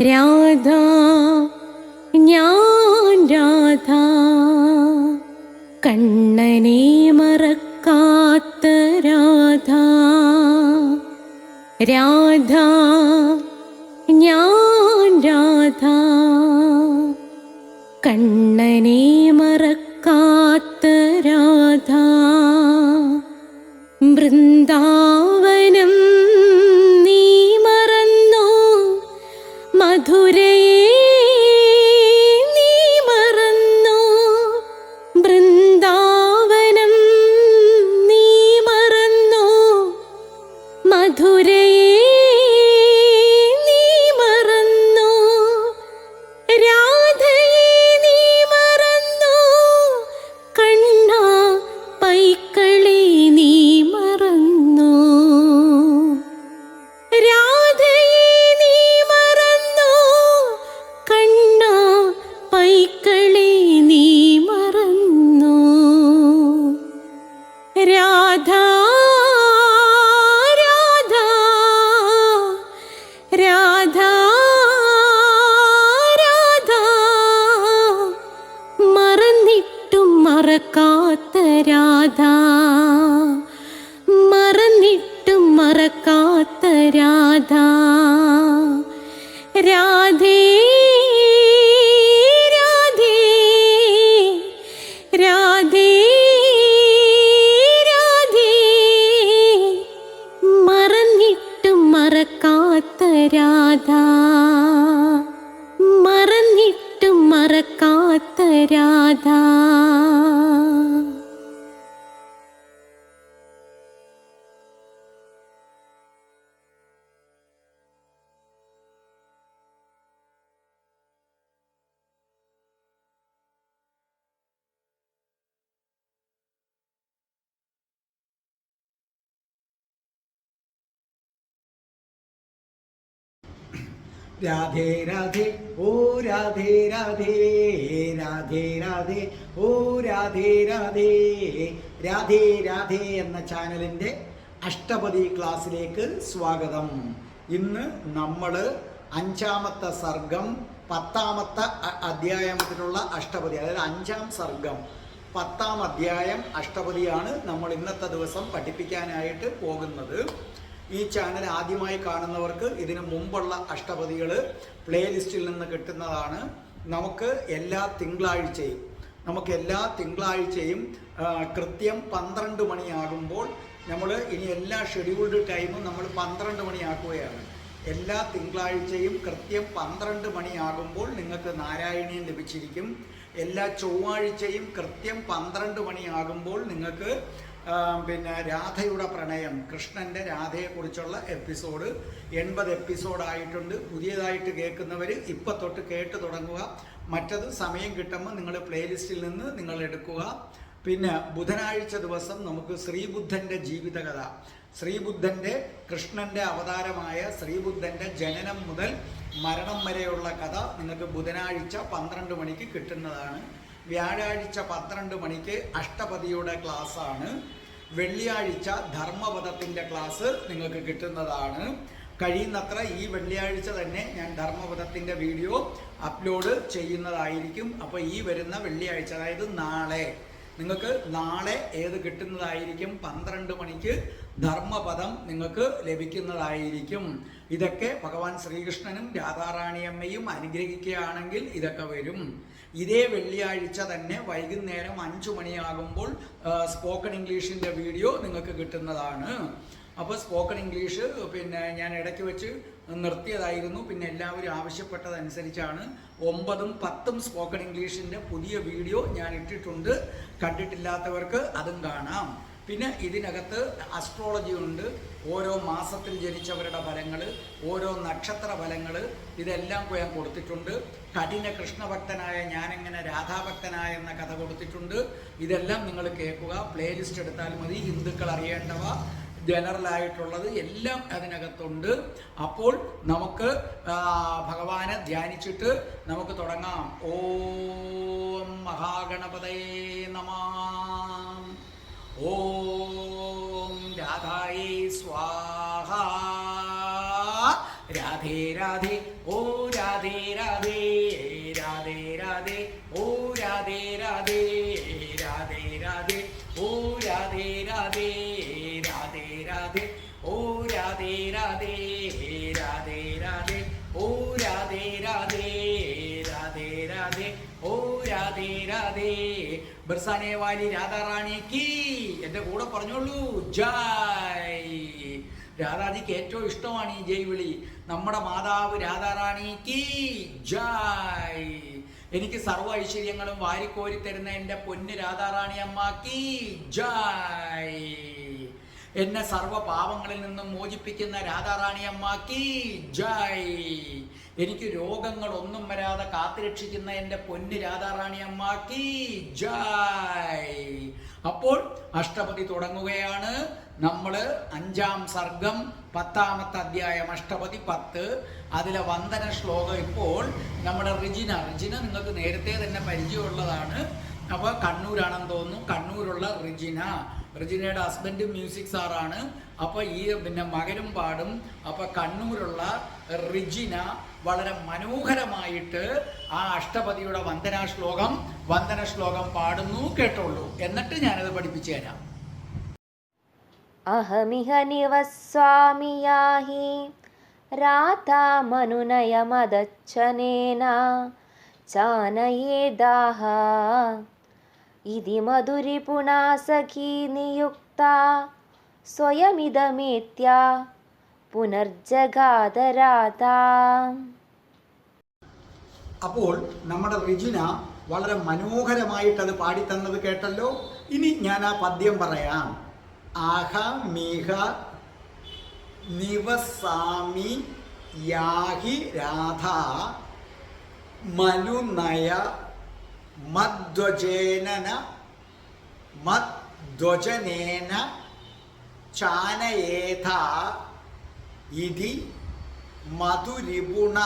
രാധ ഞാൻ രാധ കണ്ണനെ മറക്കാത്ത രാധ. രാധ ഞാൻ രാധ കണ്ണനെ മറക്കാത്ത രാധ. വൃന്ദാവനം നീ മറന്നോ, മധുരയെ നീ മറന്നോ. വൃന്ദാവനം നീ മറന്നോ, മധുരയെ നീ മറന്നോ. രാധയെ നീ മറന്നോ, കണ്ണാ പൈക്കളെ നീ മറന്നോ. രാധയെ നീ മറന്നോ, കണ്ണാ പൈക്കളെ നീ മറന്നോ. രാധ രാധ രാധ രാധ മറന്നിട്ടും മറക്കാത്ത രാധ. മറന്നിട്ടും മറക്കാത്ത രാധ. രാധേ രാധേ രാധേ രാധേ മറന്നിട്ടും മറക്കാത്ത രാധ. മറന്നിട്ടും മറക്കാത്ത രാധ. രാധേ രാധേ ഓ രാധേ രാധേ രാധേ രാധേ ഓ രാധേ രാധേ. രാധേ രാധേ എന്ന ചാനലിൻ്റെ അഷ്ടപതി ക്ലാസ്സിലേക്ക് സ്വാഗതം. ഇന്ന് നമ്മൾ 5-ാമത്തെ സർഗം 10-ാമത്തെ അധ്യായത്തിലുള്ള അഷ്ടപതി, അതായത് 5-ാം സർഗം 10-ാം അധ്യായം അഷ്ടപതിയാണ് നമ്മൾ ഇന്നത്തെ ദിവസം പഠിപ്പിക്കാനായിട്ട് പോകുന്നത്. ഈ ചാനൽ ആദ്യമായി കാണുന്നവർക്ക് ഇതിനു മുമ്പുള്ള അഷ്ടപതികൾ പ്ലേലിസ്റ്റിൽ നിന്ന് കിട്ടുന്നതാണ്. നമുക്ക് എല്ലാ തിങ്കളാഴ്ചയും കൃത്യം 12 മണിയാകുമ്പോൾ നമ്മൾ ഇനി എല്ലാ ഷെഡ്യൂൾഡ് ടൈമും നമ്മൾ 12 മണിയാക്കുകയാണ്. എല്ലാ തിങ്കളാഴ്ചയും കൃത്യം 12 മണിയാകുമ്പോൾ നിങ്ങൾക്ക് നാരായണീയം ലഭിച്ചിരിക്കും. എല്ലാ ചൊവ്വാഴ്ചയും കൃത്യം 12 മണിയാകുമ്പോൾ നിങ്ങൾക്ക് രാധയുടെ പ്രണയം, കൃഷ്ണൻ്റെ രാധയെക്കുറിച്ചുള്ള എപ്പിസോഡ് 80 എപ്പിസോഡായിട്ടുണ്ട്. പുതിയതായിട്ട് കേൾക്കുന്നവർ ഇപ്പം തൊട്ട് കേട്ട് തുടങ്ങുക. മറ്റത് സമയം കിട്ടുമ്പോൾ നിങ്ങൾ പ്ലേലിസ്റ്റിൽ നിന്ന് നിങ്ങൾ എടുക്കുക. പിന്നെ ബുധനാഴ്ച ദിവസം നമുക്ക് ശ്രീബുദ്ധൻ്റെ ജീവിതകഥ, ശ്രീബുദ്ധൻ്റെ കൃഷ്ണൻ്റെ അവതാരമായ ശ്രീബുദ്ധൻ്റെ ജനനം മുതൽ മരണം വരെയുള്ള കഥ നിങ്ങൾക്ക് ബുധനാഴ്ച 12 മണിക്ക് കിട്ടുന്നതാണ്. വ്യാഴാഴ്ച 12 മണിക്ക് അഷ്ടപതിയുടെ ക്ലാസ്സാണ്. വെള്ളിയാഴ്ച ധർമ്മപദത്തിൻ്റെ ക്ലാസ് നിങ്ങൾക്ക് കിട്ടുന്നതാണ്. കഴിയുന്നത്ര ഈ വെള്ളിയാഴ്ച തന്നെ ഞാൻ ധർമ്മപദത്തിൻ്റെ വീഡിയോ അപ്ലോഡ് ചെയ്യുന്നതായിരിക്കും. അപ്പോൾ ഈ വരുന്ന വെള്ളിയാഴ്ച, അതായത് നിങ്ങൾക്ക് നാളെ കിട്ടുന്നതായിരിക്കും. 12 മണിക്ക് ധർമ്മപദം നിങ്ങൾക്ക് ലഭിക്കുന്നതായിരിക്കും. ഇതൊക്കെ ഭഗവാൻ ശ്രീകൃഷ്ണനും രാധാറാണിയമ്മയും അനുഗ്രഹിക്കുകയാണെങ്കിൽ ഇതൊക്കെ വരും. ഇതേ വെള്ളിയാഴ്ച തന്നെ വൈകുന്നേരം 5 മണിയാകുമ്പോൾ സ്പോക്കൺ ഇംഗ്ലീഷിൻ്റെ വീഡിയോ നിങ്ങൾക്ക് കിട്ടുന്നതാണ്. അപ്പോൾ സ്പോക്കൺ ഇംഗ്ലീഷ് ഞാൻ ഇടയ്ക്ക് വെച്ച് നിർത്തിയതായിരുന്നു. പിന്നെ എല്ലാവരും ആവശ്യപ്പെട്ടതനുസരിച്ചാണ് 9ഉം 10ഉം സ്പോക്കൺ ഇംഗ്ലീഷിൻ്റെ പുതിയ വീഡിയോ ഞാൻ ഇട്ടിട്ടുണ്ട്. കണ്ടിട്ടില്ലാത്തവർക്ക് അതും കാണാം. പിന്നെ ഇതിനകത്ത് അസ്ട്രോളജി ഉണ്ട്. ഓരോ മാസത്തിൽ ജനിച്ചവരുടെ ഫലങ്ങൾ, ഓരോ നക്ഷത്ര ഫലങ്ങൾ, ഇതെല്ലാം ഞാൻ കൊടുത്തിട്ടുണ്ട്. കഠിന കൃഷ്ണഭക്തനായ ഞാനെങ്ങനെ രാധാഭക്തനായ എന്ന കഥ കൊടുത്തിട്ടുണ്ട്. ഇതെല്ലാം നിങ്ങൾ കേൾക്കുക. പ്ലേലിസ്റ്റ് എടുത്താൽ മതി. ഹിന്ദുക്കൾ അറിയേണ്ടവ, ജനറലായിട്ടുള്ളത് എല്ലാം അതിനകത്തുണ്ട്. അപ്പോൾ നമുക്ക് ഭഗവാനെ ധ്യാനിച്ചിട്ട് നമുക്ക് തുടങ്ങാം. ഓം മഹാഗണപതയേ നമഃ. ഓം രാധായേ സ്വാഹ. രാധേ രാധേ ഓ രാധേ രാധേ രാധേ രാധേ ഓ രാധേ രാധേ രാധേ രാധേ ഓ രാധേ രാധേ രാധേ രാധേ ഓ രാധേ രാധേ രാധേ രാധേ ഓ രാധേ രാധേ രാധേ രാധേ ഓ രാധേ രാധേ ബർസാനെ വാലി രാധാറാണി കീ എൻ്റെ കൂടെ പറഞ്ഞോളൂ ജയ്. രാധാജിക്ക് ഏറ്റവും ഇഷ്ടമാണ് ഈ ജയ് വിളി. നമ്മുടെ മാതാവ് രാധാറാണി കീ ജയ്. എനിക്ക് സർവ്വ ഐശ്വര്യങ്ങളും വാരിക്കോരി തരുന്ന എൻ്റെ പൊന്ന് രാധാറാണി അമ്മ കീ ജയ്. എന്നെ സർവ്വ പാപങ്ങളിൽ നിന്നും മോചിപ്പിക്കുന്ന രാധാറാണി അമ്മ കീ ജയ്. എനിക്ക് രോഗങ്ങളൊന്നും വരാതെ കാത്തുരക്ഷിക്കുന്ന എൻ്റെ പൊന്ന് രാധാറാണി അമ്മ കീ ജയ്. അപ്പോൾ അഷ്ടപതി തുടങ്ങുകയാണ്. നമ്മൾ 5-ാം സർഗം 10-ാമത്തെ അധ്യായം അഷ്ടപതി 10 അതിലെ വന്ദന ശ്ലോകം. ഇപ്പോൾ നമ്മുടെ റിജിന നിങ്ങൾക്ക് നേരത്തെ തന്നെ പരിചയമുള്ളതാണ്. അപ്പോൾ കണ്ണൂരാണെന്ന് തോന്നുന്നു. കണ്ണൂരുള്ള റിജിനയുടെ ഹസ്ബൻഡ് മ്യൂസിക് സാറാണ്. അപ്പോൾ ഈ മകനും പാടും. അപ്പോൾ കണ്ണൂരുള്ള റിജിന വളരെ മനോഹരമായിട്ട് ആ അഷ്ടപതിയുടെ വന്ദന ശ്ലോകം പാടുന്നു. കേട്ടോളൂ, എന്നിട്ട് ഞാനത് പഠിപ്പിച്ചു തരാം. അഹമിഹ നിവസ്വാമി യാഹി രാധാമനുനയമദച്ഛനേന ചാനയേദാഹ ഇതി മധുരിപുണാ സഖീ നിയുക്താ സ്വയമിദമേത്യ പുനർജഗാദ രാധാ. അപ്പോൾ നമ്മുടെ റിജിന വളരെ മനോഹരമായിട്ട് അത് പാടിത്തന്നത് കേട്ടല്ലോ. ഇനി ഞാൻ ആ പദ്യം പറയാം. അഹമിഹ നിവസാമി യാഹി രാധ മനുനയ മദ്ധ്വജനേന ചാനയേഥ ഇതി മധുരിപുണ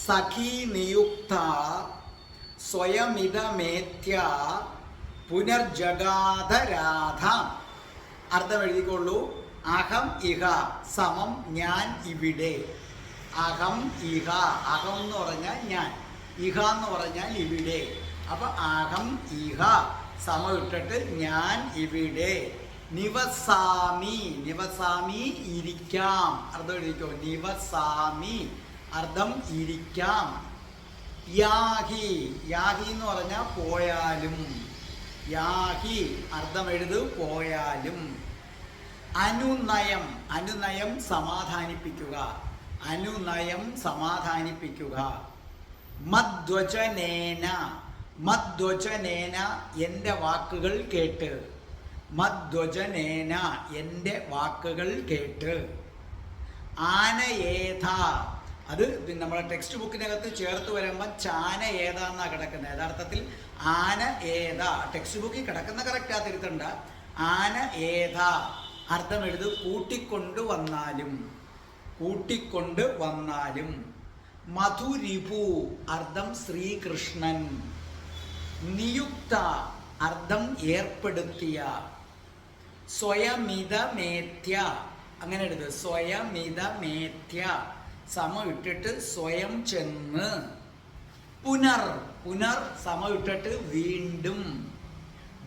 സഖീ നിയുക്ത സ്വയമിതമേത്യ പുനർജഗാധ രാധ. അർത്ഥം എഴുതിക്കൊള്ളൂ. അഹം ഇഹ സമം ഞാൻ ഇവിടെ. അഹം ഇഹ, അഹം എന്ന് പറഞ്ഞാൽ ഞാൻ, ഇഹ എന്ന് പറഞ്ഞാൽ ഇവിടെ. അപ്പൊ അഹം ഇഹ സമം ഇട്ടിട്ട് ഞാൻ ഇവിടെ. നിവസാമി ഇരിക്കാം. അർത്ഥം എഴുതിക്കോ. നിവസാമി അർത്ഥം ഇരിക്കാം. യാഹി എന്ന് പറഞ്ഞാൽ പോയാലും. യാഹി അർത്ഥം എഴുതു പോയാലും. അനുനയം സമാധാനിപ്പിക്കുക. മദ്ധ്വജനേന എൻ്റെ വാക്കുകൾ കേട്ട്. എൻ്റെ വാക്കുകൾ കേട്ട്. ആനയേഥ അത് നമ്മുടെ ടെക്സ്റ്റ് ബുക്കിനകത്ത് ചേർത്ത് വരുമ്പോൾ ചാന ഏതാന്നാണ് കിടക്കുന്നത്. യഥാർത്ഥത്തിൽ ആന ഏത ടെക്സ്റ്റ് ബുക്കിൽ കിടക്കുന്ന കറക്റ്റാ, തിരുത്തണ്ട. ആന ഏത അർത്ഥം എഴുത് കൂട്ടിക്കൊണ്ട് വന്നാലും. മധുരിപു അർത്ഥം ശ്രീകൃഷ്ണൻ. നിയുക്ത അർത്ഥം ഏർപ്പെടുത്തിയ. സ്വയമിതമേത്യ അങ്ങനെ എഴുത്. സ്വയമിതമേത്യ സമം ഇട്ടിട്ട് സ്വയം ചെന്ന്. പുനർ സമം ഇട്ടിട്ട് വീണ്ടും.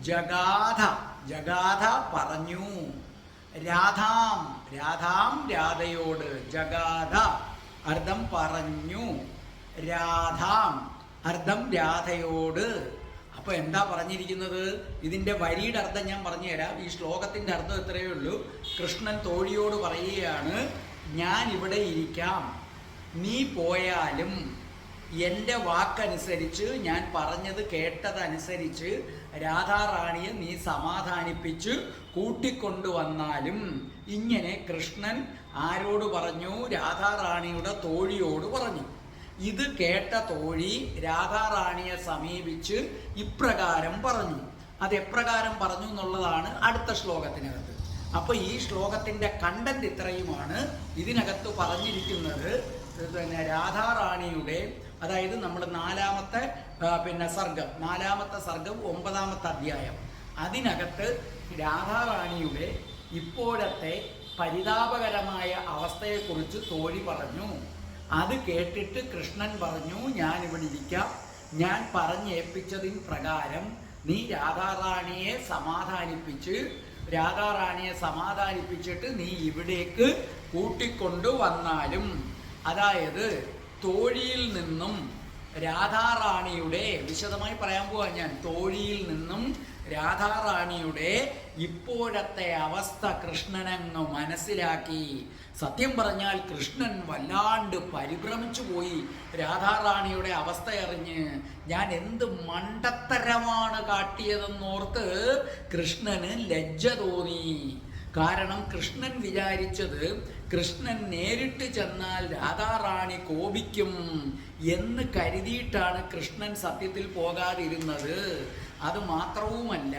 ജഗാധ പറഞ്ഞു. രാധാം രാധയോട്. ജഗാധ അർത്ഥം പറഞ്ഞു. രാധാം അർത്ഥം രാധയോട്. അപ്പൊ എന്താ പറഞ്ഞിരിക്കുന്നത്? ഇതിന്റെ വരിയുടെ അർത്ഥം ഞാൻ പറഞ്ഞുതരാം. ഈ ശ്ലോകത്തിന്റെ അർത്ഥം ഇത്രയേ ഉള്ളൂ. കൃഷ്ണൻ തോഴിയോട് പറയുകയാണ്, ഞാൻ ഇവിടെ ഇരിക്കാം, നീ പോയാലും എൻ്റെ വാക്കനുസരിച്ച്, ഞാൻ പറഞ്ഞത് കേട്ടതനുസരിച്ച് രാധാറാണിയെ നീ സമാധാനിപ്പിച്ച് കൂട്ടിക്കൊണ്ടുവന്നാലും. ഇങ്ങനെ കൃഷ്ണൻ ആരോട് പറഞ്ഞു? രാധാറാണിയുടെ തോഴിയോട് പറഞ്ഞു. ഇത് കേട്ട തോഴി രാധാറാണിയെ സമീപിച്ച് ഇപ്രകാരം പറഞ്ഞു. അത് എപ്രകാരം പറഞ്ഞു എന്നുള്ളതാണ് അടുത്ത ശ്ലോകത്തിനകത്ത്. അപ്പൊ ഈ ശ്ലോകത്തിന്റെ കണ്ടന്റ് ഇത്രയുമാണ്. ഇതിനകത്ത് പറഞ്ഞിരിക്കുന്നത് രാധാറാണിയുടെ, അതായത് നമ്മൾ നാലാമത്തെ സർഗം 9-ാമത്തെ അധ്യായം. അതിനകത്ത് രാധാറാണിയുടെ ഇപ്പോഴത്തെ പരിതാപകരമായ അവസ്ഥയെക്കുറിച്ച് തോഴി പറഞ്ഞു. അത് കേട്ടിട്ട് കൃഷ്ണൻ പറഞ്ഞു, ഞാൻ ഇവിടെ ഇരിക്കാം, ഞാൻ പറഞ്ഞേൽപ്പിച്ചതിൻ പ്രകാരം നീ രാധാറാണിയെ സമാധാനിപ്പിച്ചിട്ട് നീ ഇവിടേക്ക് കൂട്ടിക്കൊണ്ടു വന്നാലും, അതായത് തോഴിയിൽ നിന്നും രാധാറാണിയുടെ, വിശദമായി പറയാൻ പോവാ ഞാൻ, തോഴിയിൽ നിന്നും രാധാറാണിയുടെ ഇപ്പോഴത്തെ അവസ്ഥ കൃഷ്ണനങ്ങ് മനസ്സിലാക്കി. സത്യം പറഞ്ഞാൽ കൃഷ്ണൻ വല്ലാണ്ട് പരിഭ്രമിച്ചു പോയി. രാധാറാണിയുടെ അവസ്ഥ അറിഞ്ഞ് ഞാൻ എന്ത് മണ്ടത്തരമാണ് കാട്ടിയതെന്നോർത്ത് കൃഷ്ണന് ലജ്ജ തോന്നി. കാരണം കൃഷ്ണൻ വിചാരിച്ചത് കൃഷ്ണൻ നേരിട്ട് ചെന്നാൽ രാധാറാണി കോപിക്കും എന്ന് കരുതിയിട്ടാണ് കൃഷ്ണൻ സത്യത്തിൽ പോകാതിരുന്നത്. അത് മാത്രവുമല്ല,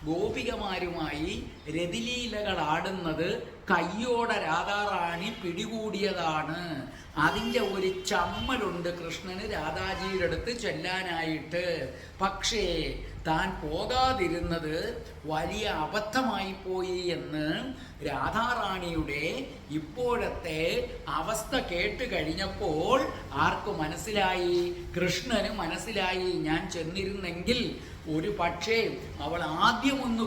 ഗോപികമാരുമായി രതിലീലകൾ ആടുന്നത് കയ്യോടെ രാധാറാണി പിടികൂടിയതാണ്. അതിൻ്റെ ഒരു ചമ്മലുണ്ട് കൃഷ്ണന് രാധാജിയുടെ അടുത്ത് ചെല്ലാനായിട്ട്. പക്ഷേ താൻ പോകാതിരുന്നത് വലിയ അബദ്ധമായി പോയി എന്ന് രാധാറാണിയുടെ ഇപ്പോഴത്തെ അവസ്ഥ കേട്ട് കഴിഞ്ഞപ്പോൾ ആർക്ക് മനസ്സിലായി? കൃഷ്ണന് മനസ്സിലായി. ഞാൻ ചെന്നിരുന്നെങ്കിൽ ഒരു പക്ഷേ അവൾ ആദ്യം ഒന്ന്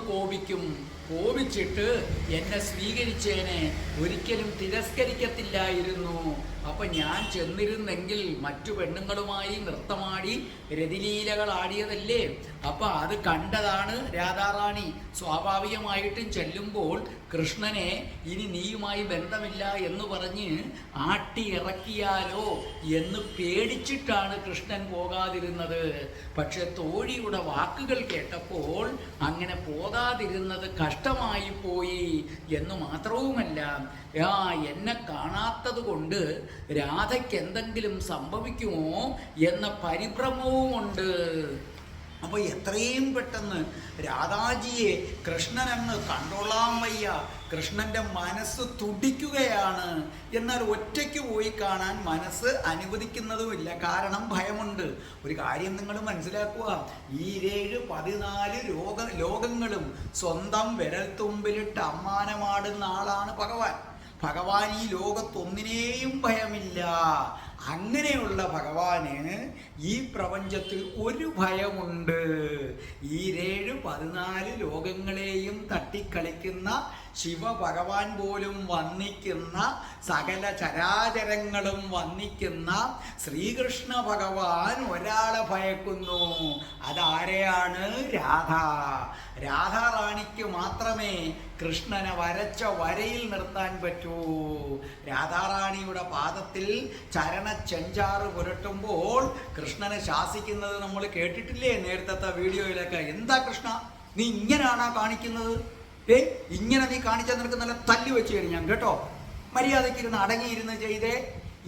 കോപിച്ചിട്ട് എന്നെ സ്വീകരിച്ചേനെ, ഒരിക്കലും തിരസ്കരിക്കത്തില്ലായിരുന്നു. അപ്പൊ ഞാൻ ചെന്നിരുന്നെങ്കിൽ മറ്റു പെണ്ണുങ്ങളുമായി നൃത്തമാടി രതിലീലകൾ ആടിയതല്ലേ. അപ്പൊ അത് കണ്ടതാണ് രാധാറാണി. സ്വാഭാവികമായിട്ടും ചെല്ലുമ്പോൾ കൃഷ്ണനെ ഇനി നീയുമായി ബന്ധമില്ല എന്ന് പറഞ്ഞ് ആട്ടി ഇറക്കിയാലോ എന്ന് പേടിച്ചിട്ടാണ് കൃഷ്ണൻ പോകാതിരുന്നത്. പക്ഷെ തോഴിയുടെ വാക്കുകൾ കേട്ടപ്പോൾ അങ്ങനെ പോകാതിരുന്നത് കഷ്ടമായി പോയി എന്ന് മാത്രവുമല്ല, എന്നെ കാണാത്തത് കൊണ്ട് രാധയ്ക്ക് എന്തെങ്കിലും സംഭവിക്കുമോ എന്ന പരിഭ്രമവുമുണ്ട്. അപ്പോൾ എത്രയും പെട്ടെന്ന് രാധാജിയെ കൃഷ്ണനങ്ങ് കണ്ടോളാൻ വയ്യ. കൃഷ്ണന്റെ മനസ്സ് തുടിക്കുകയാണ്. എന്നാൽ ഒറ്റയ്ക്ക് പോയി കാണാൻ മനസ്സ് അനുവദിക്കുന്നതുമില്ല. കാരണം ഭയമുണ്ട്. ഒരു കാര്യം നിങ്ങൾ മനസ്സിലാക്കുക, ഈ 7-14 ലോകങ്ങളും സ്വന്തം വിരൽത്തുമ്പിലിട്ട് അമ്മാനമാടുന്ന ആളാണ് ഭഗവാൻ. ഭഗവാൻ ഈ ലോകത്തൊന്നിനെയും ഭയമില്ല. അങ്ങനെയുള്ള ഭഗവാന് ഈ പ്രപഞ്ചത്തിൽ ഒരു ഭയമുണ്ട്. ഈ 7-14 ലോകങ്ങളെയും തട്ടിക്കളിക്കുന്ന ശിവഭഗവാൻ പോലും വന്ദിക്കുന്ന, സകല ചരാചരങ്ങളും വന്ദിക്കുന്ന ശ്രീകൃഷ്ണ ഭഗവാൻ ഒരാളെ ഭയക്കുന്നു. അതാരെയാണ്? രാധ. രാധാറാണിക്ക് മാത്രമേ കൃഷ്ണനെ വരച്ച വരയിൽ നിർത്താൻ പറ്റൂ. രാധാറാണിയുടെ പാദത്തിൽ ചരണച്ചെഞ്ചാറ് പുരട്ടുമ്പോൾ കൃഷ്ണനെ ശാസിക്കുന്നത് നമ്മൾ കേട്ടിട്ടില്ലേ നേരത്തെ വീഡിയോയിലൊക്കെ? എന്താ കൃഷ്ണ, നീ ഇങ്ങനെയാണോ കാണിക്കുന്നത്? ഇങ്ങനെ നീ കാണിച്ചാൽ നിനക്ക് നല്ല തല്ലി വെച്ച് കഴിഞ്ഞാൽ കേട്ടോ, മര്യാദയ്ക്കിരുന്ന് അടങ്ങിയിരുന്ന് ചെയ്തേ.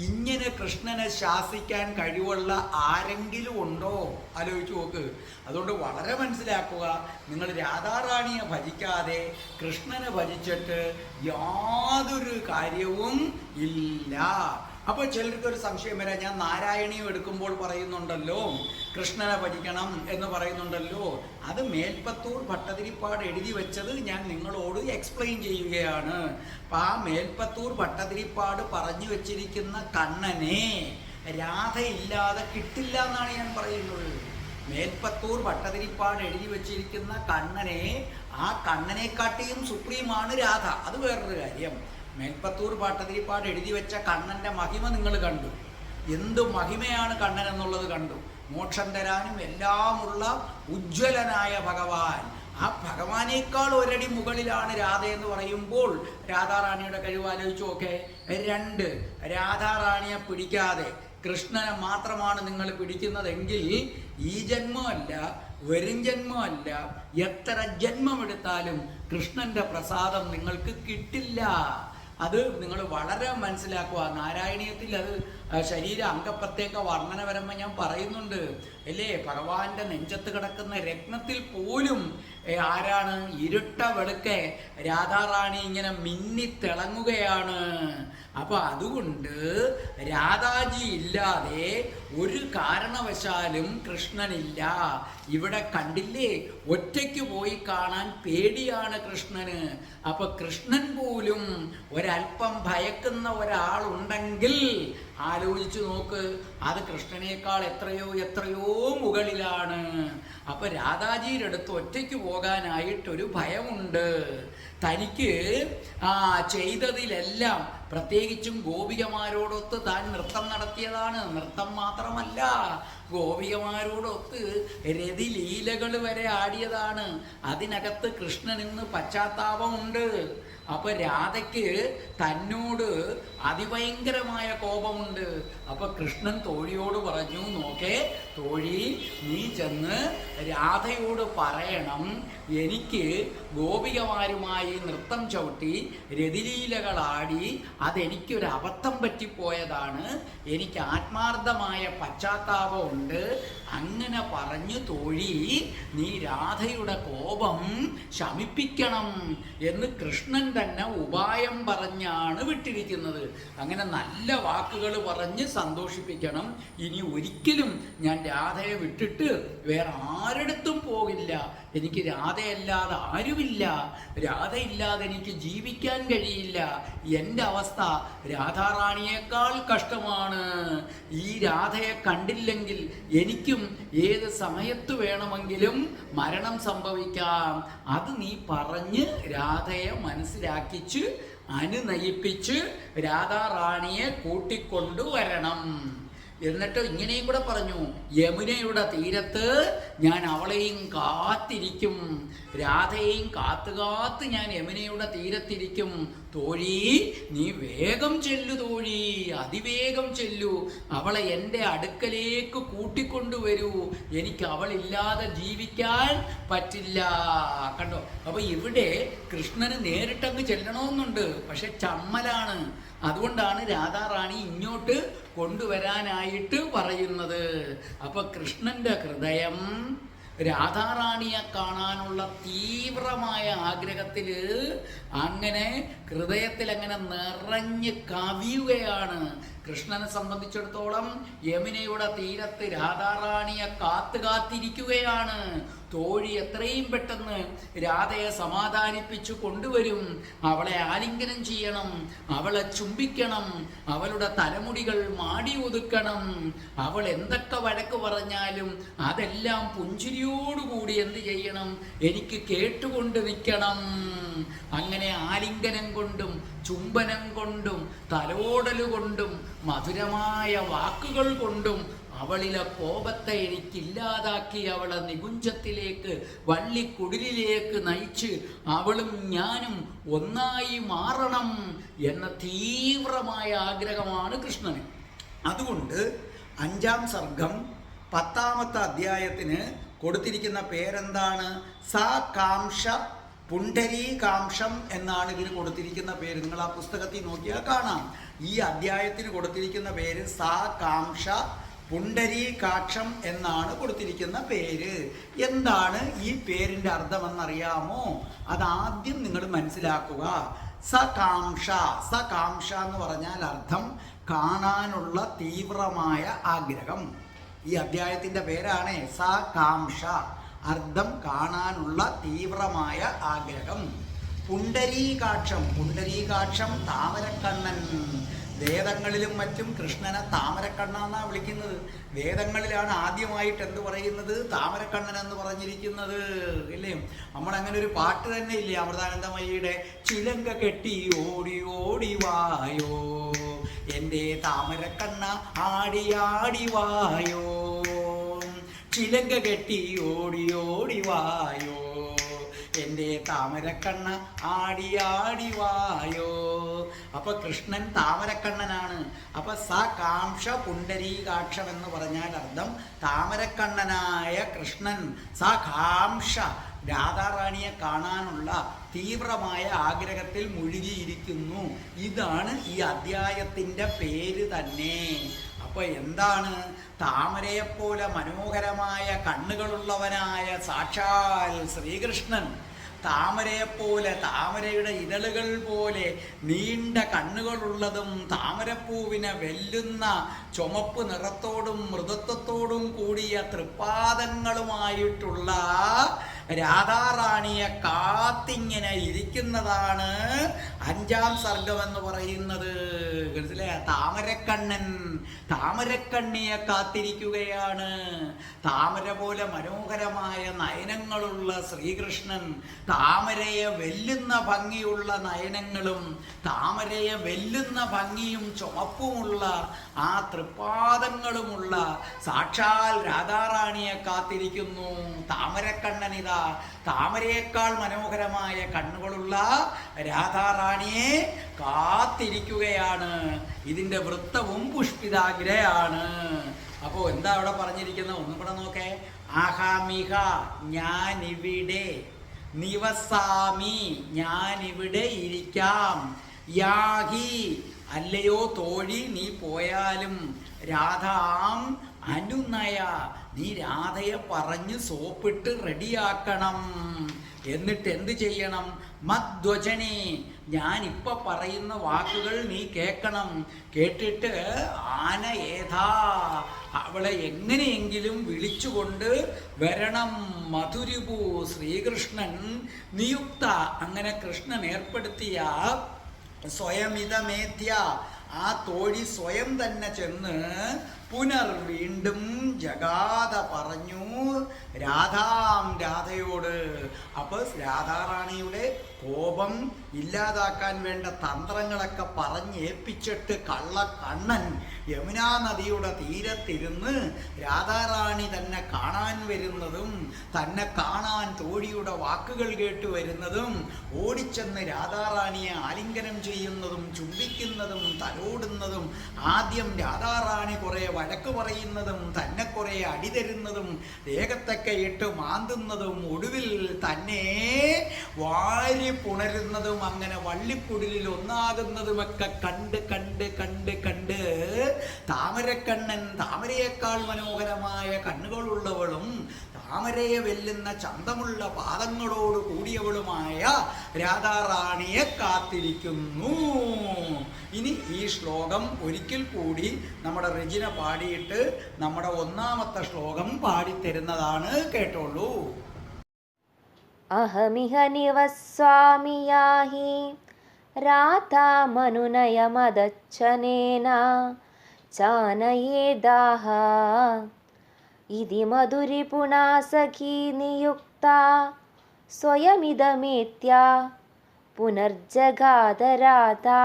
ഇങ്ങനെ കൃഷ്ണനെ ശാസിക്കാൻ കഴിവുള്ള ആരെങ്കിലും ഉണ്ടോ? ആലോചിച്ച് നോക്ക്. അതുകൊണ്ട് വളരെ മനസ്സിലാക്കുക, നിങ്ങൾ രാധാറാണിയെ ഭജിക്കാതെ കൃഷ്ണനെ ഭജിച്ചിട്ട് യാതൊരു കാര്യവും ഇല്ല. അപ്പോൾ ചിലർക്കൊരു സംശയം വരാം, ഞാൻ നാരായണീയം എടുക്കുമ്പോൾ പറയുന്നുണ്ടല്ലോ കൃഷ്ണനെ ഭജിക്കണം എന്ന് പറയുന്നുണ്ടല്ലോ, അത് മേൽപ്പത്തൂർ ഭട്ടതിരിപ്പാട് എഴുതി വെച്ചത് ഞാൻ നിങ്ങളോട് എക്സ്പ്ലെയിൻ ചെയ്യുകയാണ്. അപ്പം ആ മേൽപ്പത്തൂർ ഭട്ടതിരിപ്പാട് പറഞ്ഞു വെച്ചിരിക്കുന്ന കണ്ണനെ രാധയില്ലാതെ കിട്ടില്ല എന്നാണ് ഞാൻ പറയുന്നത്. മേൽപ്പത്തൂർ ഭട്ടതിരിപ്പാട് എഴുതി വെച്ചിരിക്കുന്ന കണ്ണനെ, ആ കണ്ണനെക്കാട്ടിയും സുപ്രീമാണ് രാധ. അത് വേറൊരു കാര്യം. മേൽപ്പത്തൂർ ഭട്ടതിരിപ്പാട് എഴുതി വെച്ച കണ്ണൻ്റെ മഹിമ നിങ്ങൾ കണ്ടു. എന്ത് മഹിമയാണ് കണ്ണൻ എന്നുള്ളത് കണ്ടു. മോക്ഷം തരാനും എല്ലാമുള്ള ഉജ്ജ്വലനായ ഭഗവാൻ. ആ ഭഗവാനേക്കാൾ ഒരടി മുകളിലാണ് രാധ എന്ന് പറയുമ്പോൾ രാധാറാണിയുടെ കഴിവ് ആലോചിച്ചു നോക്കെ. 2, രാധാറാണിയെ പിടിക്കാതെ കൃഷ്ണനെ മാത്രമാണ് നിങ്ങൾ പിടിക്കുന്നതെങ്കിൽ ഈ ജന്മമല്ല, വരും ജന്മമല്ല, എത്ര ജന്മമെടുത്താലും കൃഷ്ണന്റെ പ്രസാദം നിങ്ങൾക്ക് കിട്ടില്ല. അത് നിങ്ങൾ വളരെ മനസ്സിലാക്കുക. നാരായണീയത്തിൽ അത് ശരീര അംഗപ്രത്യേക വർണ്ണന വരുമ്പോൾ ഞാൻ പറയുന്നുണ്ട് അല്ലേ, ഭഗവാന്റെ നെഞ്ചത്ത് കിടക്കുന്ന രത്നത്തിൽ പോലും ആരാണ്? ഇരുട്ട വെളുക്കെ രാധാറാണി ഇങ്ങനെ മിന്നി തിളങ്ങുകയാണ്. അപ്പൊ അതുകൊണ്ട് രാധാജി ഇല്ലാതെ ഒരു കാരണവശാലും കൃഷ്ണനില്ല. ഇവിടെ കണ്ടില്ലേ, ഒറ്റയ്ക്ക് പോയി കാണാൻ പേടിയാണ് കൃഷ്ണന്. അപ്പൊ കൃഷ്ണൻ പോലും ഒരല്പം ഭയക്കുന്ന ഒരാളുണ്ടെങ്കിൽ ആലോചിച്ചു നോക്ക്, അത് കൃഷ്ണനേക്കാൾ എത്രയോ എത്രയോ മുകളിലാണ്. അപ്പൊ രാധാജിയുടെ അടുത്ത് ഒറ്റയ്ക്ക് പോകാനായിട്ടൊരു ഭയമുണ്ട്. തനിക്ക് ചെയ്തതിലെല്ലാം, പ്രത്യേകിച്ചും ഗോപികമാരോടൊത്ത് താൻ നൃത്തം നടത്തിയതാണ്. നൃത്തം മാത്രമല്ല, ഗോപികമാരോടൊത്ത് രതിലീലകൾ വരെ ആടിയതാണ്. അതിനകത്ത് കൃഷ്ണൻ ഇന്ന് പശ്ചാത്താപമുണ്ട്. അപ്പൊ രാധയ്ക്ക് തന്നോട് അതിഭയങ്കരമായ കോപമുണ്ട്. അപ്പൊ കൃഷ്ണൻ തോഴിയോട് പറഞ്ഞു, നോക്കേ തോഴി, നീ ചെന്ന് രാധയോട് പറയണം, എനിക്ക് ഗോപികമാരുമായി നൃത്തം ചവിട്ടി രതിലീലകളാടി അതെനിക്കൊരു അബദ്ധം പറ്റിപ്പോയതാണ്, എനിക്ക് ആത്മാർത്ഥമായ പശ്ചാത്താപമുണ്ട്. അങ്ങനെ പറഞ്ഞു തോഴി, നീ രാധയുടെ കോപം ശമിപ്പിക്കണം എന്ന് കൃഷ്ണൻ തന്നെ ഉപായം പറഞ്ഞാണ് വിട്ടിരിക്കുന്നത്. അങ്ങനെ നല്ല വാക്കുകൾ പറഞ്ഞ് സന്തോഷിപ്പിക്കണം. ഇനി ഒരിക്കലും ഞാൻ രാധയെ വിട്ടിട്ട് വേറെ ആരെടുത്തും പോകില്ല, എനിക്ക് രാധയല്ലാതെ ആരുമില്ല, രാധയില്ലാതെ എനിക്ക് ജീവിക്കാൻ കഴിയില്ല, എൻ്റെ അവസ്ഥ രാധാറാണിയേക്കാൾ കഷ്ടമാണ്. ഈ രാധയെ കണ്ടില്ലെങ്കിൽ എനിക്കും ഏത് സമയത്ത് വേണമെങ്കിലും മരണം സംഭവിക്കാം. അത് നീ പറഞ്ഞ് രാധയെ മനസ്സിലാക്കിച്ച് അനുനയിപ്പിച്ച് രാധാറാണിയെ കൂട്ടിക്കൊണ്ടുവരണം. എന്നിട്ട് ഇങ്ങനെയും കൂടെ പറഞ്ഞു, യമുനയുടെ തീരത്ത് ഞാൻ അവളെയും കാത്തിരിക്കും, രാധയെയും കാത്ത് ഞാൻ യമുനയുടെ തീരത്തിരിക്കും. തോഴി, നീ വേഗം ചെല്ലു തോഴി, അതിവേഗം ചെല്ലു, അവളെ എൻ്റെ അടുക്കലേക്ക് കൂട്ടിക്കൊണ്ടുവരൂ, എനിക്ക് അവളില്ലാതെ ജീവിക്കാൻ പറ്റില്ല. കണ്ടോ? അപ്പൊ ഇവിടെ കൃഷ്ണന് നേരിട്ടങ്ങ് ചെല്ലണമെന്നുണ്ട്, പക്ഷെ ചമ്മലാണ്. അതുകൊണ്ടാണ് രാധാറാണി ഇങ്ങോട്ട് കൊണ്ടുവരാനായിട്ട് പറയുന്നത്. അപ്പൊ കൃഷ്ണന്റെ ഹൃദയം രാധാറാണിയെ കാണാനുള്ള തീവ്രമായ ആഗ്രഹത്തില് അങ്ങനെ ഹൃദയത്തിൽ അങ്ങനെ നിറഞ്ഞ് കവിയുകയാണ്. കൃഷ്ണനെ സംബന്ധിച്ചിടത്തോളം യമുനയുടെ തീരത്ത് രാധാറാണിയെ കാത്തിരിക്കുകയാണ്. തോഴി എത്രയും പെട്ടെന്ന് രാധയെ സമാധാനിപ്പിച്ചു കൊണ്ടുവരും, അവളെ ആലിംഗനം ചെയ്യണം, അവളെ ചുംബിക്കണം, അവളുടെ തലമുടികൾ മാടി ഒതുക്കണം, അവൾ എന്തൊക്കെ വഴക്ക് പറഞ്ഞാലും അതെല്ലാം പുഞ്ചിരിയോടുകൂടി എന്ത് ചെയ്യണം, എനിക്ക് കേട്ടുകൊണ്ട് നിൽക്കണം. അങ്ങനെ ആലിംഗനം കൊണ്ടും ചുംബനം കൊണ്ടും തലോടലുകൊണ്ടും മധുരമായ വാക്കുകൾ കൊണ്ടും അവളിലെ കോപത്തെ എനിക്കില്ലാതാക്കി അവളെ നികുഞ്ചത്തിലേക്ക് വള്ളിക്കുടിലേക്ക് നയിച്ച് അവളും ഞാനും ഒന്നായി മാറണം എന്ന തീവ്രമായ ആഗ്രഹമാണ് കൃഷ്ണന്. അതുകൊണ്ട് 5-ാം സർഗം 10-ാമത്തെ അധ്യായത്തിന് കൊടുത്തിരിക്കുന്ന പേരെന്താണ്? സാകാംക്ഷ പുണ്ഡരീകാംക്ഷം എന്നാണ് ഇതിന് കൊടുത്തിരിക്കുന്ന പേര്. നിങ്ങൾ ആ പുസ്തകത്തിൽ നോക്കിയാൽ കാണാം. ഈ അധ്യായത്തിന് കൊടുത്തിരിക്കുന്ന പേര് സാകാംക്ഷ പുണ്ഡരീകാക്ഷം എന്നാണ് കൊടുത്തിരിക്കുന്ന പേര്. എന്താണ് ഈ പേരിൻ്റെ അർത്ഥമെന്നറിയാമോ? അതാദ്യം നിങ്ങൾ മനസ്സിലാക്കുക. സകാംക്ഷ, സകാംക്ഷ എന്ന് പറഞ്ഞാൽ അർത്ഥം കാണാനുള്ള തീവ്രമായ ആഗ്രഹം. ഈ അധ്യായത്തിൻ്റെ പേരാണ് സകാംക്ഷ, അർത്ഥം കാണാനുള്ള തീവ്രമായ ആഗ്രഹം. പുണ്ഡരീകാക്ഷം, പുണ്ഡരീകാക്ഷം താമരക്കണ്ണൻ. വേദങ്ങളിലും മറ്റും കൃഷ്ണനെ താമരക്കണ്ണനാണ് വിളിക്കുന്നത്. വേദങ്ങളിലാണ് ആദ്യമായിട്ട് എന്ത് പറയുന്നത്? താമരക്കണ്ണൻ എന്ന് പറഞ്ഞിരിക്കുന്നത്, ഇല്ലേ? നമ്മളങ്ങനെ ഒരു പാട്ട് തന്നെ ഇല്ലേ, അമൃതാനന്ദമയിയുടെ ചിലങ്ക കെട്ടി ഓടി ഓടി വായോ എൻ്റെ താമരക്കണ്ണ ആടി ആടി വായോ, ചിലങ്ക കെട്ടി ഓടി ഓടി വായോ എൻ്റെ താമരക്കണ്ണ ആടി ആടി വായോ. അപ്പൊ കൃഷ്ണൻ താമരക്കണ്ണനാണ്. അപ്പൊ സകാംക്ഷ പുണ്ഡരീകാക്ഷം എന്ന് പറഞ്ഞാൽ അർത്ഥം താമരക്കണ്ണനായ കൃഷ്ണൻ. സകാംക്ഷ രാധാറാണിയെ കാണാനുള്ള തീവ്രമായ ആഗ്രഹത്തിൽ മുഴുകിയിരിക്കുന്നു. ഇതാണ് ഈ അധ്യായത്തിൻ്റെ പേര് തന്നെ. അപ്പൊ എന്താണ്? താമരയെപ്പോലെ മനോഹരമായ കണ്ണുകളുള്ളവനായ സാക്ഷാൽ ശ്രീകൃഷ്ണൻ താമരയെപ്പോലെ, താമരയുടെ ഇതളുകൾ പോലെ നീണ്ട കണ്ണുകളുള്ളതും താമരപ്പൂവിനെ വെല്ലുന്ന ചുമപ്പ് നിറത്തോടും മൃദുത്വത്തോടും കൂടിയ തൃപ്പാദങ്ങളുമായിട്ടുള്ള രാധാറാണിയെ കാത്തിങ്ങനെ ഇരിക്കുന്നതാണ് 5-ാം സർഗം എന്ന് പറയുന്നത്. മനസ്സിലായ? താമരക്കണ്ണൻ താമരക്കണ്ണിയെ കാത്തിരിക്കുകയാണ്. താമര പോലെ മനോഹരമായ നയനങ്ങളുള്ള ശ്രീകൃഷ്ണൻ, താമരയെ വെല്ലുന്ന ഭംഗിയുള്ള നയനങ്ങളും താമരയെ വെല്ലുന്ന ഭംഗിയും ചുമപ്പുമുള്ള ആ തൃപ്പാദങ്ങളുമുള്ള സാക്ഷാൽ രാധാറാണിയെ കാത്തിരിക്കുന്നു. താമരക്കണ്ണനിതാ താമരയേക്കാൾ മനോഹരമായ കണ്ണുകളുള്ള രാധാറാണിയെ കാത്തിരിക്കുകയാണ്. ഇതിൻ്റെ വൃത്തവും പുഷ്പിതാഗ്രയാണ്. അപ്പോൾ എന്താ അവിടെ പറഞ്ഞിരിക്കുന്നത്? ഒന്നും കൂടെ നോക്കേ. അഹമിഹ ഞാനിവിടെ, നിവസാമി ഞാനിവിടെ ഇരിക്കാം, യാഹി അല്ലയോ തോഴി നീ പോയാലും, രാധാം അനുനയ നീ രാധയെ പറഞ്ഞ് സോപ്പിട്ട് റെഡിയാക്കണം. എന്നിട്ട് എന്ത് ചെയ്യണം? മദ്വചനെ ഞാനിപ്പോൾ പറയുന്ന വാക്കുകൾ നീ കേൾക്കണം. കേട്ടിട്ട് ആന ഏതാ അവളെ എങ്ങനെയെങ്കിലും വിളിച്ചുകൊണ്ട് വരണം. മധുരിപു ശ്രീകൃഷ്ണൻ നിയുക്ത അങ്ങനെ കൃഷ്ണൻ ഏർപ്പെടുത്തിയ സ്വയമിതമേത്യ ആ തോഴി സ്വയം തന്നെ ചെന്ന് പുനർ വീണ്ടും ജഗാത പറഞ്ഞു രാധാം രാധയോട്. അപ്പോൾ രാധാറാണിയുടെ കോപം ഇല്ലാതാക്കാൻ വേണ്ട തന്ത്രങ്ങളൊക്കെ പറഞ്ഞേൽപ്പിച്ചിട്ട് കള്ളക്കണ്ണൻ യമുനാ നദിയുടെ തീരത്തിരുന്ന് രാധാറാണി തന്നെ കാണാൻ വരുന്നതും തന്നെ കാണാൻ തോഴിയുടെ വാക്കുകൾ കേട്ടു വരുന്നതും ഓടിച്ചെന്ന് രാധാറാണിയെ ആലിംഗനം ചെയ്യുന്നതും ചുംബിക്കുന്നതും തലോടുന്നതും ആദ്യം രാധാറാണി കുറേ വഴക്ക് പറയുന്നതും തന്നെ കുറേ അടി തരുന്നതും ദേഹത്തൊക്കെ ഇട്ട് മാന്തുന്നതും ഒടുവിൽ തന്നെ വാരി പുണരുന്നതും അങ്ങനെ വള്ളിക്കുടിലിൽ ഒന്നാകുന്നതുമൊക്കെ കണ്ട് കണ്ട് കണ്ട് കണ്ട് താമരക്കണ്ണൻ താമരയേക്കാൾ മനോഹരമായ കണ്ണുകളുള്ളവളും താമരയെ വെല്ലുന്ന ചന്തമുള്ള പാദങ്ങളോട് കൂടിയവളുമായ രാധാറാണിയെ കാത്തിരിക്കുന്നു. ഇനി ഈ ശ്ലോകം ഒരിക്കൽ കൂടി നമ്മുടെ റെജിന പാടിയിട്ട് നമ്മുടെ 1-ാമത്തെ ശ്ലോകം പാടിത്തരുന്നതാണ്. കേട്ടോളൂ. അഹമിഹ നിവസ്വാമി യാഹി രാധാമനുനയമദച്ഛനേന ചാനയേദാഹ ഇതി മധുരിപുണാ സഖീ നിയുക്താ സ്വയമിദമേത്യ പുനർജഗാദ രാധാ.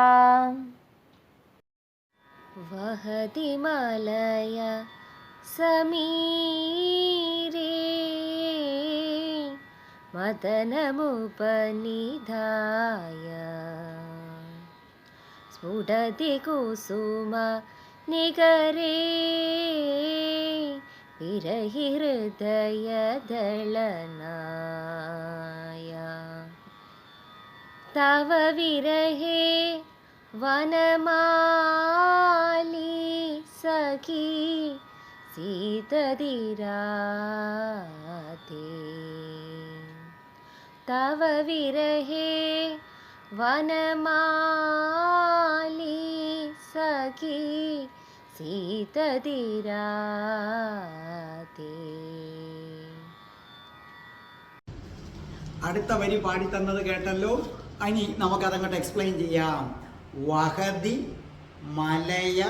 വഹതി മലയ സമീരേ മദനമുപനിധായ സ്ഫുടതി കുസുമ നികരേ വിരഹി ഹൃദയദളനായ. തവ വിരഹേ വനമാലി സഖി സീതതിരാധേ. തവ വിരഹേ വനമാലി സഖി സീതതിരാധേ. അടുത്ത വരി പാടിത്തന്നത് കേട്ടല്ലോ. ഇനി നമുക്കതങ്ങോട്ട് എക്സ്പ്ലെയിൻ ചെയ്യാം. വഹതി മലയ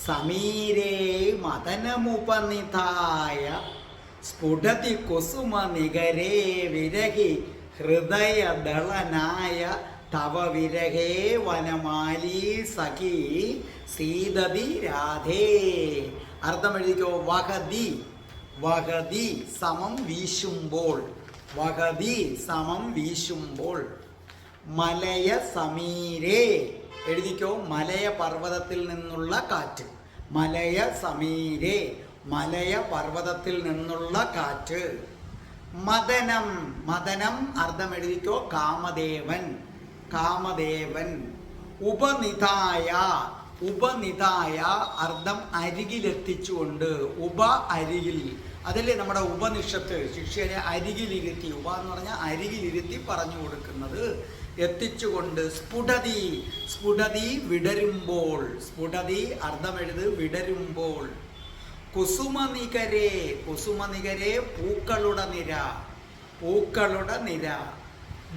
സമീരേ മദനമുപനിധായ സ്ഫുടതി കുസുമ നികരേ വിരഹി ഹൃദയദളനായ തവ വിരഹേ വനമാലി സഖി സീതതി രാധേ. അർത്ഥം എഴുതിക്കോ. വഹതി വഹതി സമം വീശുമ്പോൾ, വഹതി സമം വീശുമ്പോൾ. മലയ സമീരേ എഴുതിക്കോ. മലയ പർവ്വതത്തിൽ നിന്നുള്ള കാറ്റ്. മലയ സമീരേ മലയ പർവ്വതത്തിൽ നിന്നുള്ള കാറ്റ്. മദനം മദനം അർത്ഥം എഴുതിക്കോ. കാമദേവൻ കാമദേവൻ. ഉപനിധായ ഉപനിധായ അർത്ഥം അരികിലെത്തിച്ചുകൊണ്ട്. ഉപ അരികിൽ അതല്ലേ നമ്മുടെ ഉപനിഷത്ത് ശിഷ്യനെ അരികിലിരുത്തി, ഉപ എന്ന് പറഞ്ഞാൽ അരികിലിരുത്തി പറഞ്ഞു കൊടുക്കുന്നത്. എത്തിച്ചുകൊണ്ട് സ്ഫുടതി, സ്ഫുടതി വിടരുമ്പോൾ, സ്ഫുടതി അർത്ഥമെഴുത് വിടരുമ്പോൾ. കുസുമനികരെ, കുസുമനികരെ പൂക്കളുടെ നിര, പൂക്കളുടെ നിര.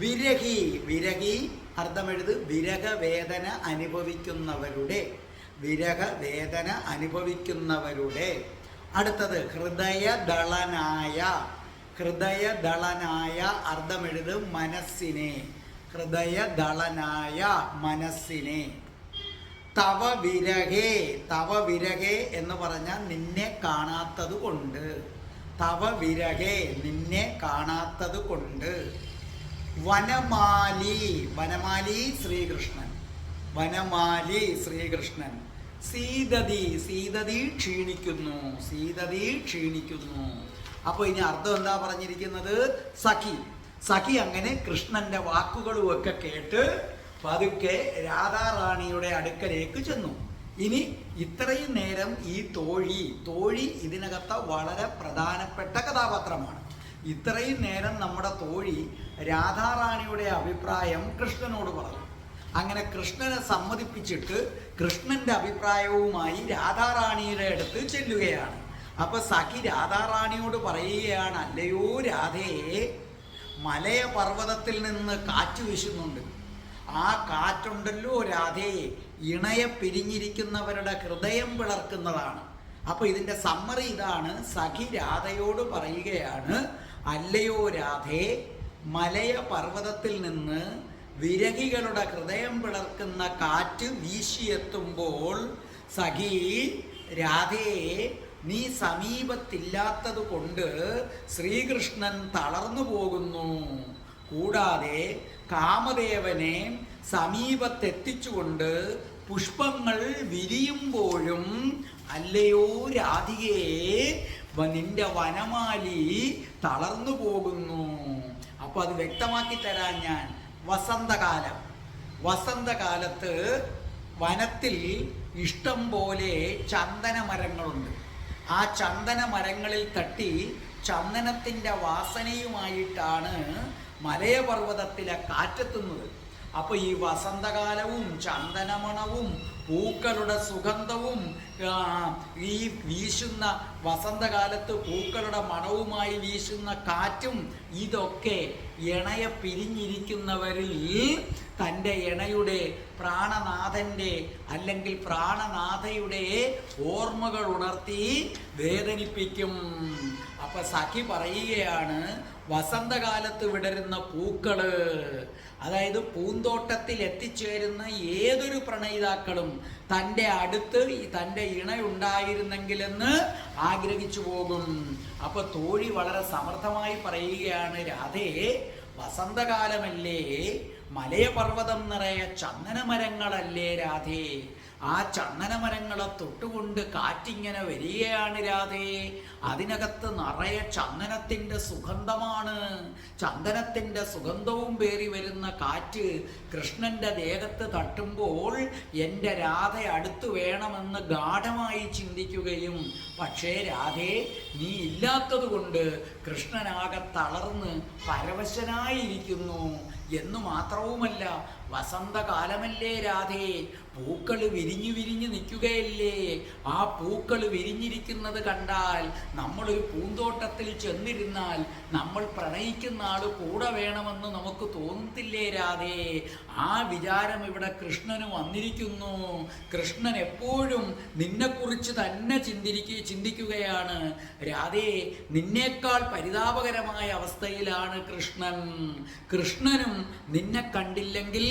വിരഹി, വിരഹി അർത്ഥമെഴുത് വിരഹവേദന അനുഭവിക്കുന്നവരുടെ, വിരഹവേദന അനുഭവിക്കുന്നവരുടെ. അടുത്തത് ഹൃദയദളനായ, ഹൃദയദളനായ അർത്ഥമെഴുത് മനസ്സിനെ, ഹൃദയദളനായ മനസ്സിനെ. തവ വിരഹേ, തവ വിരഹേ എന്ന് പറഞ്ഞാൽ നിന്നെ കാണാത്തത് കൊണ്ട്, തവ വിരഹേ നിന്നെ കാണാത്തത് കൊണ്ട്. വനമാലി, വനമാലി ശ്രീകൃഷ്ണൻ, വനമാലി ശ്രീകൃഷ്ണൻ. സീതതി, സീതതി ക്ഷീണിക്കുന്നു, സീതതി ക്ഷീണിക്കുന്നു. അപ്പോൾ ഇനി അർത്ഥം എന്താ പറഞ്ഞിരിക്കുന്നത്? സഖി, സഖി അങ്ങനെ കൃഷ്ണന്റെ വാക്കുകളും ഒക്കെ കേട്ട് പതുക്കെ രാധാറാണിയുടെ അടുക്കലേക്ക് ചെന്നു. ഇനി ഇത്രയും നേരം ഈ തോഴി, തോഴി ഇതിനകത്ത് വളരെ പ്രധാനപ്പെട്ട കഥാപാത്രമാണ്. ഇത്രയും നേരം നമ്മുടെ തോഴി രാധാറാണിയുടെ അഭിപ്രായം കൃഷ്ണനോട് പറഞ്ഞു. അങ്ങനെ കൃഷ്ണനെ സമ്മതിപ്പിച്ചിട്ട് കൃഷ്ണന്റെ അഭിപ്രായവുമായി രാധാറാണിയുടെ അടുത്ത് ചെല്ലുകയാണ്. അപ്പൊ സഖി രാധാറാണിയോട് പറയുകയാണ്, അല്ലയോ രാധേ, മലയ പർവ്വതത്തിൽ നിന്ന് കാറ്റ് വീശുന്നുണ്ട്. ആ കാറ്റുണ്ടല്ലോ രാധേ, ഇണയെ പിരിഞ്ഞിരിക്കുന്നവരുടെ ഹൃദയം പിളർക്കുന്നതാണ്. അപ്പൊ ഇതിന്റെ സമ്മറി ഇതാണ്. സഖി രാധയോട് പറയുകയാണ്, അല്ലയോ രാധേ, മലയ പർവ്വതത്തിൽ നിന്ന് വിരഹികളുടെ ഹൃദയം പിളർക്കുന്ന കാറ്റ് വീശിയെത്തുമ്പോൾ സഖി രാധേ, നീ സമീപത്തില്ലാത്തത് കൊണ്ട് ശ്രീകൃഷ്ണൻ തളർന്നു പോകുന്നു. കൂടാതെ കാമദേവനെ സമീപത്തെത്തിച്ചുകൊണ്ട് പുഷ്പങ്ങൾ വിരിയുമ്പോഴും അല്ലയോ രാധികേ, നിന്റെ വനമാലി തളർന്നു പോകുന്നു. അപ്പൊ അത് വ്യക്തമാക്കി തരാൻ ഞാൻ. വസന്തകാലം, വസന്തകാലത്ത് വനത്തിൽ ഇഷ്ടം പോലെ ചന്ദന മരങ്ങളുണ്ട്. ആ ചന്ദന മരങ്ങളിൽ തട്ടി ചന്ദനത്തിൻ്റെ വാസനയുമായിട്ടാണ് മലയപർവ്വതത്തിലെ കാറ്റെത്തുന്നത്. അപ്പോൾ ഈ വസന്തകാലവും ചന്ദനമണവും പൂക്കളുടെ സുഗന്ധവും ഈ വീശുന്ന വസന്തകാലത്ത് പൂക്കളുടെ മണവുമായി വീശുന്ന കാറ്റും ഇതൊക്കെ ഇണയെ പിരിഞ്ഞിരിക്കുന്നവരിൽ തൻ്റെ ഇണയുടെ പ്രാണനാഥൻ്റെ അല്ലെങ്കിൽ പ്രാണനാഥയുടെ ഓർമ്മകൾ ഉണർത്തി വേദനിപ്പിക്കും. അപ്പൊ സഖി പറയുകയാണ്, വസന്തകാലത്ത് വിടരുന്ന പൂക്കള്, അതായത് പൂന്തോട്ടത്തിൽ എത്തിച്ചേരുന്ന ഏതൊരു പ്രണയിതാക്കളും തൻ്റെ അടുത്ത് തൻ്റെ ഇണയുണ്ടായിരുന്നെങ്കിലെന്ന് ആഗ്രഹിച്ചു പോകും. അപ്പൊ തോഴി വളരെ സമർത്ഥമായി പറയുകയാണ്, രാധേ, വസന്തകാലമല്ലേ, മലയപർവ്വതം നിറയെ ചന്ദനമരങ്ങളല്ലേ രാധേ, ആ ചന്ദനമരങ്ങളെ തൊട്ടുകൊണ്ട് കാറ്റിങ്ങനെ വരികയാണ് രാധേ, അതിനകത്ത് നിറയെ ചന്ദനത്തിൻ്റെ സുഗന്ധമാണ്. ചന്ദനത്തിൻ്റെ സുഗന്ധവും പേറി വരുന്ന കാറ്റ് കൃഷ്ണന്റെ ദേഹത്ത് തട്ടുമ്പോൾ എൻ്റെ രാധ അടുത്തു വേണമെന്ന് ഗാഢമായി ചിന്തിക്കുകയും, പക്ഷേ രാധേ, നീ ഇല്ലാത്തത് കൊണ്ട് കൃഷ്ണനാകെ തളർന്ന് പരവശനായിരിക്കുന്നു എന്നു മാത്രവുമല്ല, വസന്തകാലമല്ലേ രാധേ, പൂക്കൾ വിരിഞ്ഞു വിരിഞ്ഞു നിൽക്കുകയല്ലേ, ആ പൂക്കൾ വിരിഞ്ഞിരിക്കുന്നത് കണ്ടാൽ നമ്മളൊരു പൂന്തോട്ടത്തിൽ ചെന്നിരുന്നാൽ നമ്മൾ പ്രണയിക്കുന്ന ആൾ കൂടെ വേണമെന്ന് നമുക്ക് തോന്നത്തില്ലേ രാധേ? ആ വിചാരം ഇവിടെ കൃഷ്ണന് വന്നിരിക്കുന്നു. കൃഷ്ണൻ എപ്പോഴും നിന്നെക്കുറിച്ച് തന്നെ ചിന്തിക്കുകയാണ് രാധേ. നിന്നേക്കാൾ പരിതാപകരമായ അവസ്ഥയിലാണ് കൃഷ്ണൻ. കൃഷ്ണനും നിന്നെ കണ്ടില്ലെങ്കിൽ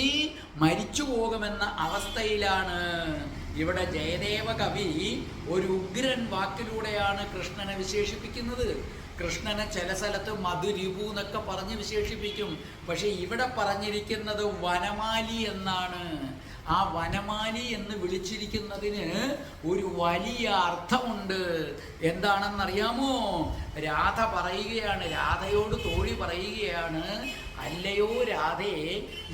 മരിച്ചു പോകുമെന്ന അവസ്ഥയിലാണ്. ഇവിടെ ജയദേവ കവി ഒരു ഉഗ്രൻ വാക്കിലൂടെയാണ് കൃഷ്ണനെ വിശേഷിപ്പിക്കുന്നത്. കൃഷ്ണനെ ചില സ്ഥലത്ത് മധുരിപു എന്നൊക്കെ പറഞ്ഞ് വിശേഷിപ്പിക്കും. പക്ഷെ ഇവിടെ പറഞ്ഞിരിക്കുന്നത് വനമാലി എന്നാണ്. ആ വനമാലി എന്ന് വിളിച്ചിരിക്കുന്നതിന് ഒരു വലിയ അർത്ഥമുണ്ട്. എന്താണെന്നറിയാമോ? രാധ പറയുകയാണ്, രാധയോട് തോഴി പറയുകയാണ്, അല്ലയോ രാധേ,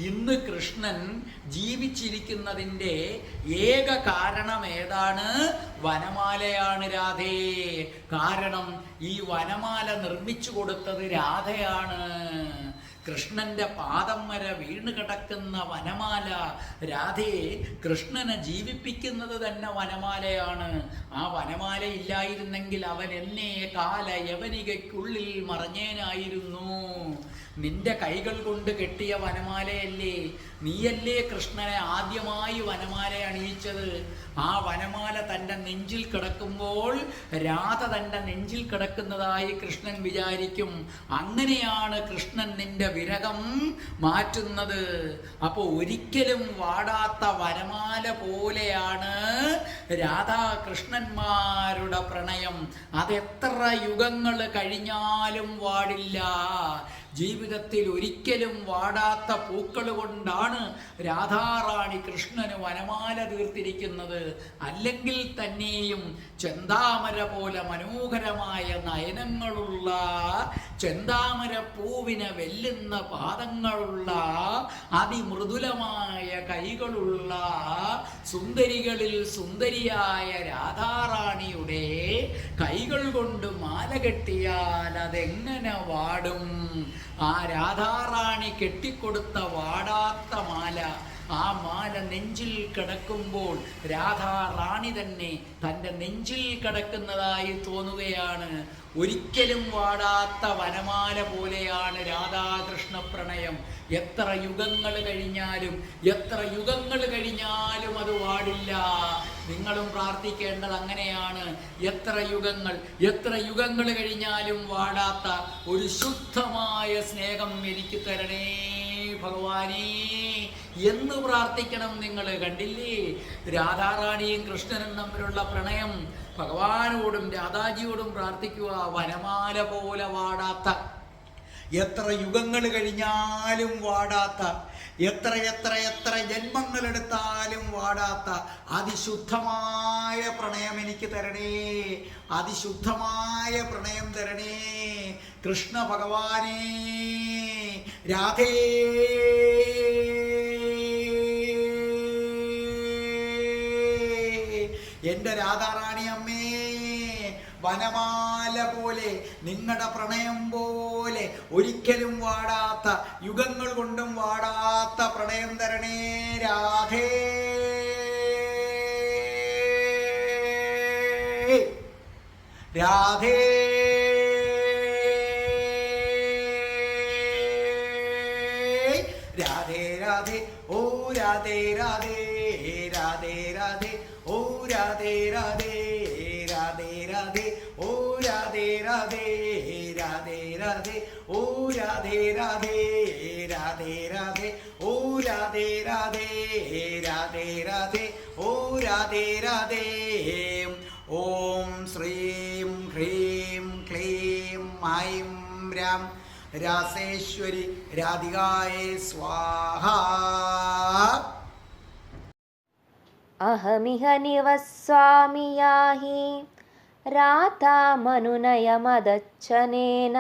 ഇന്ന് കൃഷ്ണൻ ജീവിച്ചിരിക്കുന്നതിൻ്റെ ഏക കാരണം ഏതാണ്? വനമാലയാണ് രാധേ. കാരണം ഈ വനമാല നിർമ്മിച്ചു കൊടുത്തത് രാധയാണ്. കൃഷ്ണന്റെ പാദം വരെ വീണ് കിടക്കുന്ന വനമാല രാധയെ കൃഷ്ണനെ ജീവിപ്പിക്കുന്നത് തന്നെ വനമാലയാണ്. ആ വനമാല ഇല്ലായിരുന്നെങ്കിൽ അവൻ എന്നേ കാല യവനികയ്ക്കുള്ളിൽ മറഞ്ഞേനായിരുന്നു. നിന്റെ കൈകൾ കൊണ്ട് കെട്ടിയ വനമാലയല്ലേ, നീയല്ലേ കൃഷ്ണനെ ആദ്യമായി വനമാല അണിയിച്ചത്. ആ വനമാല തൻ്റെ നെഞ്ചിൽ കിടക്കുമ്പോൾ രാധ തൻ്റെ നെഞ്ചിൽ കിടക്കുന്നതായി കൃഷ്ണൻ വിചാരിക്കും. അങ്ങനെയാണ് കൃഷ്ണൻ നിന്റെ വിരഹം മാറ്റുന്നത്. അപ്പോൾ ഒരിക്കലും വാടാത്ത വനമാല പോലെയാണ് രാധാകൃഷ്ണന്മാരുടെ പ്രണയം. അതെത്ര യുഗങ്ങൾ കഴിഞ്ഞാലും വാടില്ല. ജീവിതത്തിൽ ഒരിക്കലും വാടാത്ത പൂക്കൾ കൊണ്ടാണ് രാധാറാണി കൃഷ്ണന് വനമാല തീർത്തിരിക്കുന്നത്. അല്ലെങ്കിൽ തന്നെയും ചെന്താമര പോലെ മനോഹരമായ നയനങ്ങളുള്ള, ചെന്താമര പൂവിനെ വെല്ലുന്ന പാദങ്ങളുള്ള, അതിമൃദുലമായ കൈകളുള്ള, സുന്ദരികളിൽ സുന്ദരിയായ രാധാറാണിയുടെ കൈകൾ കൊണ്ട് മാല കെട്ടിയാൽ അതെങ്ങനെ വാടും? ആ രാധാറാണി കെട്ടിക്കൊടുത്ത വാടാത്ത മാല, ആ മാല നെഞ്ചിൽ കിടക്കുമ്പോൾ രാധാറാണി തന്നെ തൻ്റെ നെഞ്ചിൽ കിടക്കുന്നതായി തോന്നുകയാണ്. ഒരിക്കലും വാടാത്ത വനമാല പോലെയാണ് രാധാകൃഷ്ണ പ്രണയം. എത്ര യുഗങ്ങൾ കഴിഞ്ഞാലും അത് വാടില്ല. നിങ്ങളും പ്രാർത്ഥിക്കേണ്ടത് അങ്ങനെയാണ്. എത്ര യുഗങ്ങൾ കഴിഞ്ഞാലും വാടാത്ത ഒരു ശുദ്ധമായ സ്നേഹം എനിക്ക് തരണേ ഭഗവാനേ എന്ന് പ്രാർത്ഥിക്കണം. നിങ്ങൾ കണ്ടില്ലേ, രാധാറാണിയും കൃഷ്ണനും തമ്മിലുള്ള പ്രണയം. ഭഗവാനോടും രാധാജിയോടും പ്രാർത്ഥിക്കുക, വനമാല പോലെ വാടാത്ത, എത്ര യുഗങ്ങൾ കഴിഞ്ഞാലും വാടാത്ത, എത്ര ജന്മങ്ങളെടുത്താലും വാടാത്ത അതിശുദ്ധമായ പ്രണയം എനിക്ക് തരണേ, അതിശുദ്ധമായ പ്രണയം തരണേ കൃഷ്ണ ഭഗവാനേ. രാധേ എൻ്റെ രാധാറാണി അമ്മേ, വനമാല പോലെ, നിങ്ങളുടെ പ്രണയം പോലെ ഒരിക്കലും വാടാത്ത, യുഗങ്ങൾ കൊണ്ടും വാടാത്ത പ്രണയം തരണേ രാധേ. രാധേ രാധേ രാധേ ഓ രാധേ രാധേ രാധേ രാധേ ഓ രാധേ രാധേ രാധേ രാധേ ഓ രാധേ രാധേ രാധേ രാധേ ഓ രാധേ രാധേ രാധേ രാധേ ഓ രാധേ രാധേ രാധേ രാധേ ഓ രാധേ രാധേ. ഓം ശ്രീം ഹ്രീം ക്ലീം ഐം രാം രാസേശ്വരി രാധികായേ സ്വാഹ. അഹമിഹ നിവസ്വാമി യാഹി രാധാമനുനയമദച്ഛനേന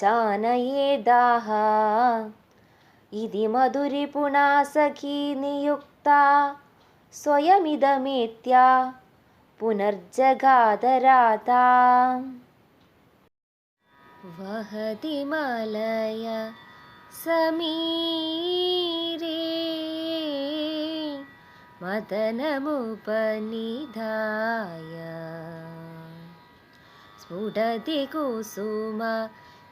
ചാനയേദാഹ ഇതി മധുരിപുണാ സഖീ നിയുക്താ സ്വയമിദമേത്യ പുനർജഗാദ രാധാ. വഹതി മലയ സമീരേ മദനമുപനിധായ സ്ഫുടതി കുസുമ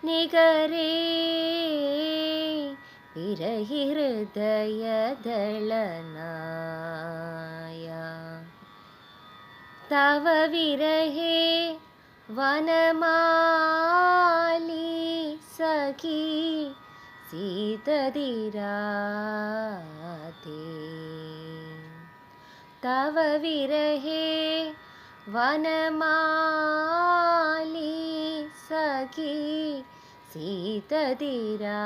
നികരേ വിരഹി ഹൃദയദളനായ. തവ വിരഹേ വനമാലി സഖി സീതതിരാധേ. തവ വിരഹേ വനമാലി സഖി സീതതിരാധേ.